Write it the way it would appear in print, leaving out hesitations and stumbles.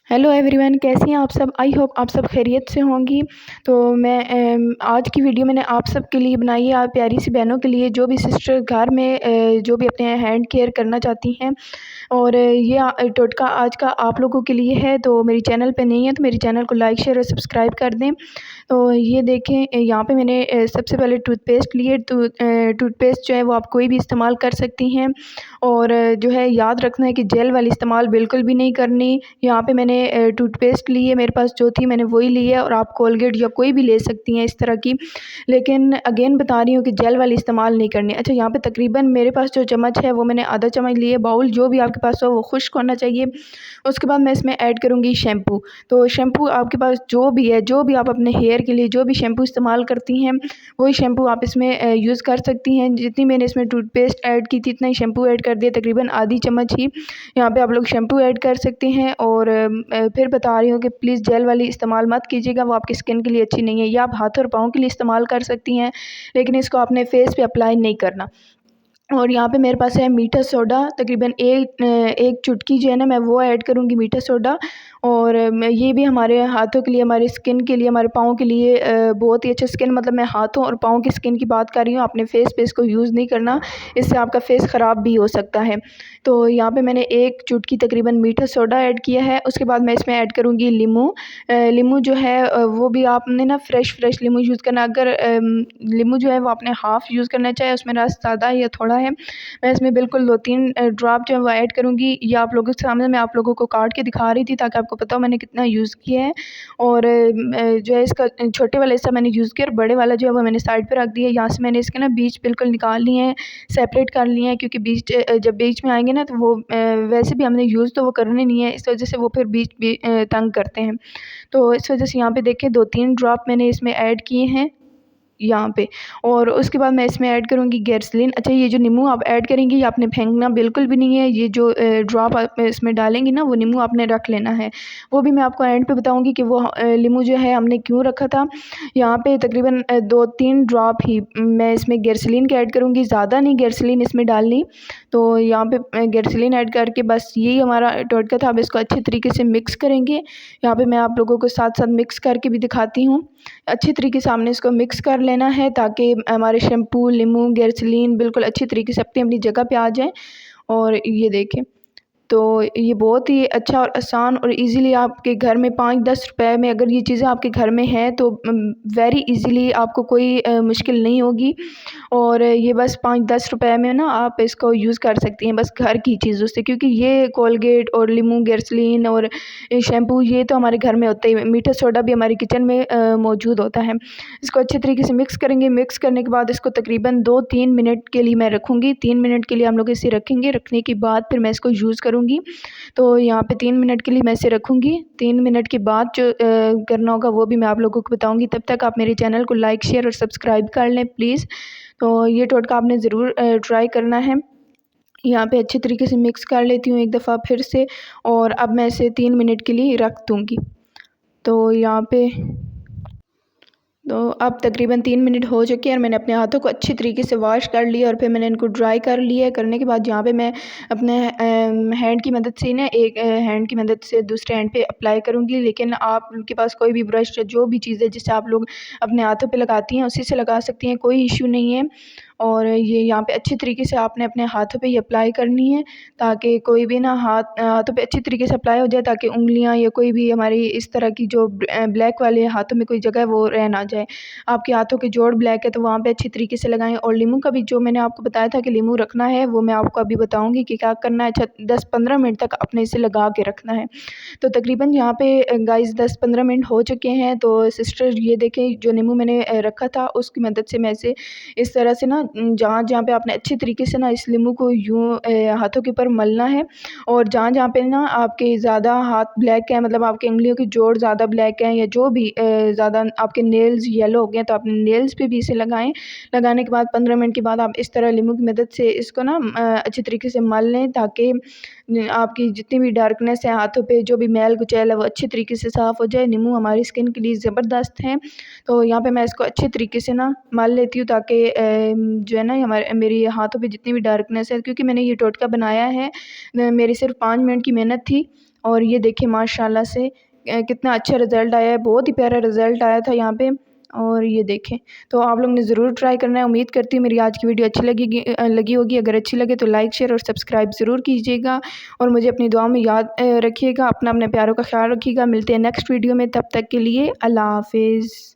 Hello everyone, कैसी हैं आप सब। आई होप आप सब खैरियत से होंगी। तो मैं आज की वीडियो मैंने आप सब के लिए बनाई है, आप प्यारी सी बहनों के लिए जो भी सिस्टर घर में जो भी अपने हैंड केयर करना चाहती हैं। और ये टोटका आज का आप लोगों के लिए है। तो मेरी चैनल पे नहीं है तो मेरी चैनल को लाइक शेयर और सब्सक्राइब कर दें। तो ये देखें, यहाँ पे मैंने सबसे पहले टूथपेस्ट लिए। टूथपेस्ट जो है वो आप कोई भी इस्तेमाल कर सकती हैं। और जो है याद रखना है कि जेल वाली इस्तेमाल बिल्कुल भी नहीं करनी। यहाँ पे मैंने टूथपेस्ट ली है, मेरे पास जो थी मैंने वही ली है। और आप कोलगेट या कोई भी ले सकती हैं इस तरह की, लेकिन अगेन बता रही हूँ कि जेल वाली इस्तेमाल नहीं करनी। अच्छा, यहाँ पे तकरीबन मेरे पास जो चम्मच है वो मैंने आधा चम्मच लिए। बाउल जो भी आपके पास हो वो खुश्क होना चाहिए। उसके बाद मैं इसमें ऐड करूँगी शैम्पू। तो शैम्पू आपके पास जो भी है, जो भी आप अपने हेयर के लिए जो भी शैम्पू इस्तेमाल करती हैं वही शैम्पू आप इसमें यूज़ कर सकती हैं। जितनी मैंने इसमें टूथपेस्ट ऐड की थी इतना ही शैम्पू ऐड कर दिया, तकरीबन आधी चम्मच ही यहाँ पे आप लोग शैम्पू ऐड कर सकते हैं। और फिर बता रही हूँ कि प्लीज़ जेल वाली इस्तेमाल मत कीजिएगा, वो आपकी स्किन के लिए अच्छी नहीं है। या आप हाथ और पाँव के लिए इस्तेमाल कर सकती हैं, लेकिन इसको आपने फेस पे अप्लाई नहीं करना। और यहाँ पे मेरे पास है मीठा सोडा, तकरीबन एक चुटकी जो है ना मैं वो ऐड करूँगी मीठा सोडा। और मैं ये भी हमारे हाथों के लिए, हमारी स्किन के लिए, हमारे पाँव के लिए बहुत ही अच्छा स्किन, मतलब मैं हाथों और पाँव की स्किन की बात कर रही हूँ। अपने फेस पे इसको यूज़ नहीं करना, इससे आपका फेस ख़राब भी हो सकता है। तो यहाँ पे मैंने एक चुटकी तकरीबन मीठा सोडा ऐड किया है। उसके बाद मैं इसमें ऐड करूँगी लीमू। लीमू जो है वो भी आपने ना फ्रेश लीमू यूज़ करना। अगर लीमू जो है वो आपने हाफ़ यूज़ करना चाहे, उसमें रस ज़्यादा या थोड़ा है। मैं इसमें बिल्कुल 2-3 ड्रॉप जो है वो ऐड करूँगी। ये आप लोगों के सामने मैं आप लोगों को काट के दिखा रही थी ताकि आपको पता हो मैंने कितना यूज़ किया है। और जो है इसका छोटे वाला हिस्सा मैंने यूज़ किया और बड़े वाला जो है वो मैंने साइड पे रख दिया। यहाँ से मैंने इसके ना बीज बिल्कुल निकाल लिए हैं, सेपरेट कर लिए हैं, क्योंकि बीज जब बीच में आएँगे ना तो वो वैसे भी हमने यूज़ तो वो करने नहीं है, इस वजह से वो फिर बीच भी तंग करते हैं। तो इस वजह से यहाँ पे देखें 2-3 ड्रॉप मैंने इसमें ऐड किए हैं यहाँ पे। और उसके बाद मैं इसमें ऐड करूँगी गैरसलीन। अच्छा, ये जो नींबू आप ऐड करेंगी ये आपने फेंकना बिल्कुल भी नहीं है। ये जो ड्रॉप आप इसमें डालेंगी ना वो नींबू आपने रख लेना है। वो भी मैं आपको एंड पे बताऊँगी कि वो नींबू जो है हमने क्यों रखा था। यहाँ पे तकरीबन 2-3 ड्रॉप ही मैं इसमें गैरसलीन के ऐड करूँगी, ज़्यादा नहीं गैरसलीन इसमें डालनी। तो यहाँ पे गैरसलीन ऐड करके बस यही हमारा टोटका था। अब इसको अच्छे तरीके से मिक्स करेंगे। यहाँ पे मैं आप लोगों को साथ साथ मिक्स करके भी दिखाती हूँ। अच्छी तरीके से हमने इसको मिक्स कर लेना है ताकि हमारे शैम्पू, लीमू, गैरसलीन बिल्कुल अच्छी तरीके से अपनी अपनी जगह पे आ जाएँ। और ये देखें, तो ये बहुत ही अच्छा और आसान और ईज़िली आपके घर में 5-10 रुपए में अगर ये चीज़ें आपके घर में हैं तो वेरी ईज़िली आपको कोई मुश्किल नहीं होगी। और ये बस 5-10 रुपए में ना आप इसको यूज़ कर सकती हैं बस घर की चीज़ों से, क्योंकि ये कोलगेट और लीमू, गैरसलीन और शैम्पू ये तो हमारे घर में होता ही है। मीठा सोडा भी हमारे किचन में मौजूद होता है। इसको अच्छे तरीके से मिक्स करेंगे। मिक्स करने के बाद इसको तकरीबन 2-3 मिनट के लिए मैं रखूँगी। 3 मिनट के लिए हम लोग इसे रखेंगे। रखने के बाद फिर मैं इसको यूज़ करूँगी। तो यहाँ पे 3 मिनट के लिए मैं इसे रखूँगी। 3 मिनट के बाद जो करना होगा वो भी मैं आप लोगों को बताऊँगी। तब तक आप मेरे चैनल को लाइक, शेयर और सब्सक्राइब कर लें प्लीज़। तो ये टोटका आपने ज़रूर ट्राई करना है। यहाँ पे अच्छे तरीके से मिक्स कर लेती हूँ एक दफ़ा फिर से। और अब मैं इसे 3 मिनट के लिए रख दूँगी। तो यहाँ पे तो अब तकरीबन 3 मिनट हो चुके हैं और मैंने अपने हाथों को अच्छी तरीके से वॉश कर लिया और फिर मैंने इनको ड्राई कर लिया है। करने के बाद यहाँ पे मैं अपने हैंड की मदद से ना एक हैंड की मदद से दूसरे हैंड पे अप्लाई करूँगी। लेकिन आपके पास कोई भी ब्रश या जो भी चीज़ है जिससे आप लोग अपने हाथों पे लगाती हैं उसी से लगा सकती हैं, कोई इश्यू नहीं है। और ये यहाँ पे अच्छी तरीके से आपने अपने हाथों पे ये अप्लाई करनी है ताकि कोई भी ना हाथों पे अच्छी तरीके से अप्लाई हो जाए, ताकि उँगलियाँ या कोई भी हमारी इस तरह की जो ब्लैक वाले हाथों में कोई जगह है वो रह ना जाए। आपके हाथों के जोड़ ब्लैक है तो वहाँ पे अच्छी तरीके से लगाएँ। और लीमू का भी जो मैंने आपको बताया था कि लीमू रखना है वो मैं आपको अभी बताऊँगी कि क्या करना है। अच्छा, 10-15 मिनट तक अपने इसे लगा के रखना है। तो तकरीबन यहाँ पे गाइज़ 10-15 मिनट हो चुके हैं। तो सिस्टर ये देखें जो नींबू मैंने रखा था उसकी मदद से मैं इसे इस तरह से ना जहाँ-जहाँ पे आपने अच्छी तरीके से ना इस नींबू को यूँ हाथों के ऊपर मलना है। और जहाँ-जहाँ पे ना आपके ज़्यादा हाथ ब्लैक है, मतलब आपकी उँगलियों के जोड़ ज़्यादा ब्लैक हैं या जो भी ज़्यादा आपके नेल्स येलो हो गए हैं तो आप नेल्स पे भी इसे लगाएँ। लगाने के बाद 15 मिनट के बाद आप इस तरह नींबू की मदद से इसको ना अच्छे तरीके से मल लें ताकि आपकी जितनी भी डार्कनेस है हाथों पे, जो भी मैल कुचैल है वो अच्छी तरीके से साफ़ हो जाए। नींबू हमारी स्किन के लिए ज़बरदस्त है। तो यहाँ पे मैं इसको अच्छे तरीके से ना मल लेती हूँ ताकि जो है ना हमारे मेरी हाथों पे जितनी भी डार्कनेस है, क्योंकि मैंने ये टोटका बनाया है मेरी सिर्फ 5 मिनट की मेहनत थी और ये देखिए माशाल्लाह से कितना अच्छा रिज़ल्ट आया है, बहुत ही प्यारा रिज़ल्ट आया था यहाँ पे। और ये देखें, तो आप लोग ने ज़रूर ट्राई करना है। उम्मीद करती हूँ मेरी आज की वीडियो अच्छी लगी होगी। अगर अच्छी लगे तो लाइक शेयर और सब्सक्राइब ज़रूर कीजिएगा और मुझे अपनी दुआ में याद रखिएगा। अपना अपने प्यारों का ख्याल रखिएगा। मिलते हैं नेक्स्ट वीडियो में, तब तक के लिए अल्लाह हाफिज़।